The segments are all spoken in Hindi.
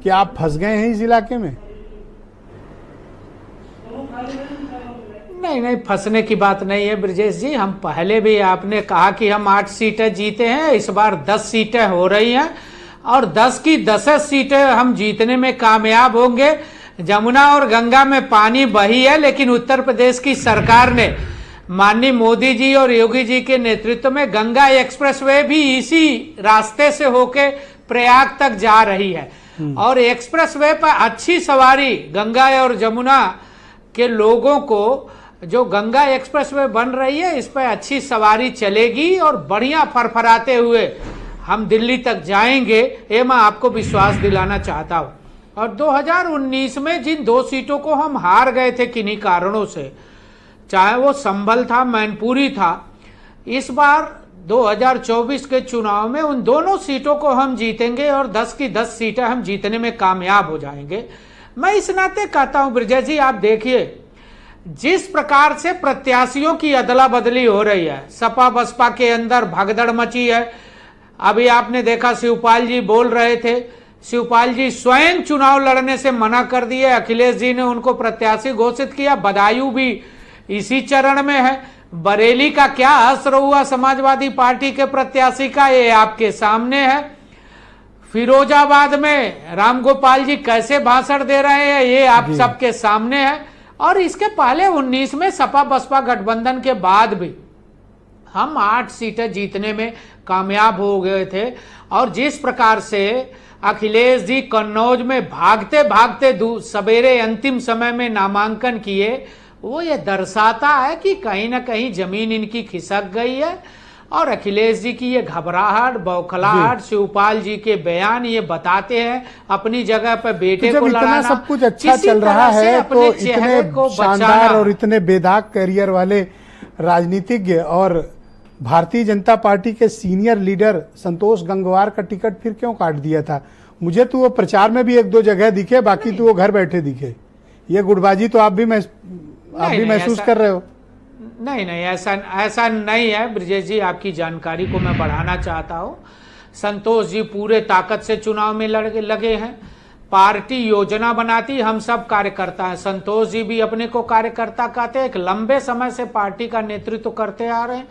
कि आप फंस गए हैं इस इलाके में? नहीं, फंसने की बात नहीं है ब्रजेश जी। हम पहले भी आपने कहा कि हम 8 सीटें जीते हैं, इस बार 10 सीटें हो रही हैं और 10 की 10 सीटें हम जीतने में कामयाब होंगे। जमुना और गंगा में पानी बही है, लेकिन उत्तर प्रदेश की सरकार ने माननीय मोदी जी और योगी जी के नेतृत्व में गंगा एक्सप्रेसवे भी इसी रास्ते से होके प्रयाग तक जा रही है और एक्सप्रेसवे पर अच्छी सवारी गंगा और जमुना के लोगों को, जो गंगा एक्सप्रेसवे बन रही है इस पर अच्छी सवारी चलेगी और बढ़िया फरफराते हुए हम दिल्ली तक जाएंगे, ये मैं आपको विश्वास दिलाना चाहता हूं। और 2019 में जिन 2 सीटों को हम हार गए थे किन्हीं कारणों से, चाहे वो संभल था, मैनपुरी था, इस बार 2024 के चुनाव में उन दोनों सीटों को हम जीतेंगे और 10 की 10 सीटें हम जीतने में कामयाब हो जाएंगे। मैं इस नाते कहता हूं ब्रजेश जी, आप देखिए जिस प्रकार से प्रत्याशियों की अदला बदली हो रही है, सपा बसपा के अंदर भगदड़ मची है। अभी आपने देखा शिवपाल जी बोल रहे थे, शिवपाल जी स्वयं चुनाव लड़ने से मना कर दिए, अखिलेश जी ने उनको प्रत्याशी घोषित किया, बदायूं भी इसी चरण में है। बरेली का क्या असर हुआ समाजवादी पार्टी के प्रत्याशी का, ये आपके सामने है। फिरोजाबाद में रामगोपाल जी कैसे भाषण दे रहे हैं, ये आप सबके सामने है। और इसके पहले 19 में सपा बसपा गठबंधन के बाद भी हम 8 सीटें जीतने में कामयाब हो गए थे। और जिस प्रकार से अखिलेश जी कन्नौज में भागते भागते सवेरे अंतिम समय में नामांकन किए, वो ये दर्शाता है कि कहीं ना कहीं जमीन इनकी खिसक गई है। और अखिलेश जी की ये घबराहट, बौखलाहट, शिवपाल जी के बयान ये बताते हैं अपनी जगह पर बेटे को लड़ाना, सब कुछ अच्छा चल रहा है तो इतने शानदार और इतने बेदाग करियर वाले राजनीतिज्ञ और भारतीय जनता पार्टी के सीनियर लीडर संतोष गंगवार का टिकट फिर क्यों काट दिया था? मुझे तो वो प्रचार में भी 1-2 जगह दिखे, बाकी तो वो घर बैठे दिखे। ये गुटबाजी तो आप भी महसूस कर रहे हो? नहीं, ऐसा नहीं है ब्रजेश जी, आपकी जानकारी को मैं बढ़ाना चाहता हूँ। संतोष जी पूरे ताकत से चुनाव में लगे हैं, पार्टी योजना बनाती, हम सब कार्यकर्ता हैं। संतोष जी भी अपने को कार्यकर्ता कहते हैं, एक लंबे समय से पार्टी का नेतृत्व करते आ रहे हैं,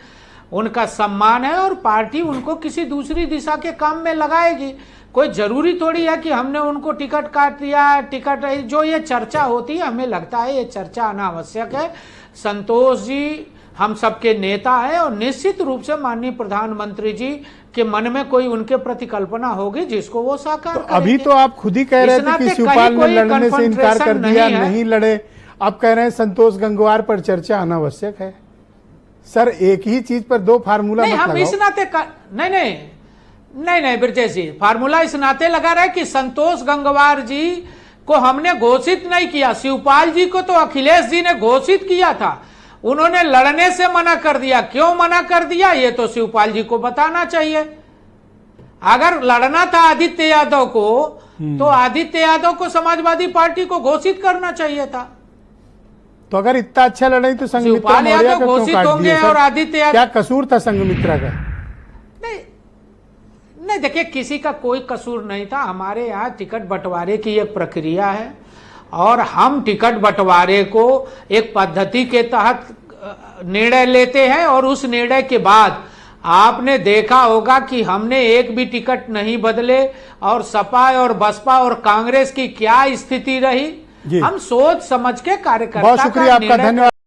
उनका सम्मान है और पार्टी उनको किसी दूसरी दिशा के काम में लगाएगी। कोई जरूरी थोड़ी है कि हमने उनको टिकट काट दिया, टिकट जो ये चर्चा होती है, हमें लगता है ये चर्चा अनावश्यक है। संतोष जी हम सबके नेता है और निश्चित रूप से माननीय प्रधानमंत्री जी के मन में कोई उनके प्रति कल्पना होगी जिसको वो साकार करेंगे। अभी तो आप खुद ही कह रहे थे कि शिवपाल ने लड़ने से इनकार कर दिया, नहीं लड़े। आप कह रहे हैं संतोष गंगवार पर चर्चा अनावश्यक है। सर एक ही चीज पर 2 फार्मूला नहीं, हम इस नाते नहीं ब्रजेश जी, फार्मूला इस नाते लगा रहे कि संतोष गंगवार जी को हमने घोषित नहीं किया, शिवपाल जी को तो अखिलेश जी ने घोषित किया था, उन्होंने लड़ने से मना कर दिया। क्यों मना कर दिया ये तो शिवपाल जी को बताना चाहिए। अगर लड़ना था आदित्य यादव को तो आदित्य यादव को समाजवादी पार्टी को घोषित करना चाहिए था। तो अगर इतना अच्छा लड़े तो संघमित्रा मौर्य को घोषित होंगे और आदित्य क्या कसूर था संघमित्रा का? नहीं देखिए, किसी का कोई कसूर नहीं था। हमारे यहाँ टिकट बंटवारे की एक प्रक्रिया है और हम टिकट बंटवारे को एक पद्धति के तहत निर्णय लेते हैं और उस निर्णय के बाद आपने देखा होगा कि हमने एक भी टिकट नहीं बदले। और सपा और बसपा और कांग्रेस की क्या स्थिति रही, हम सोच समझ के कार्यकर्ता बहुत शुक्रिया आपका, धन्यवाद।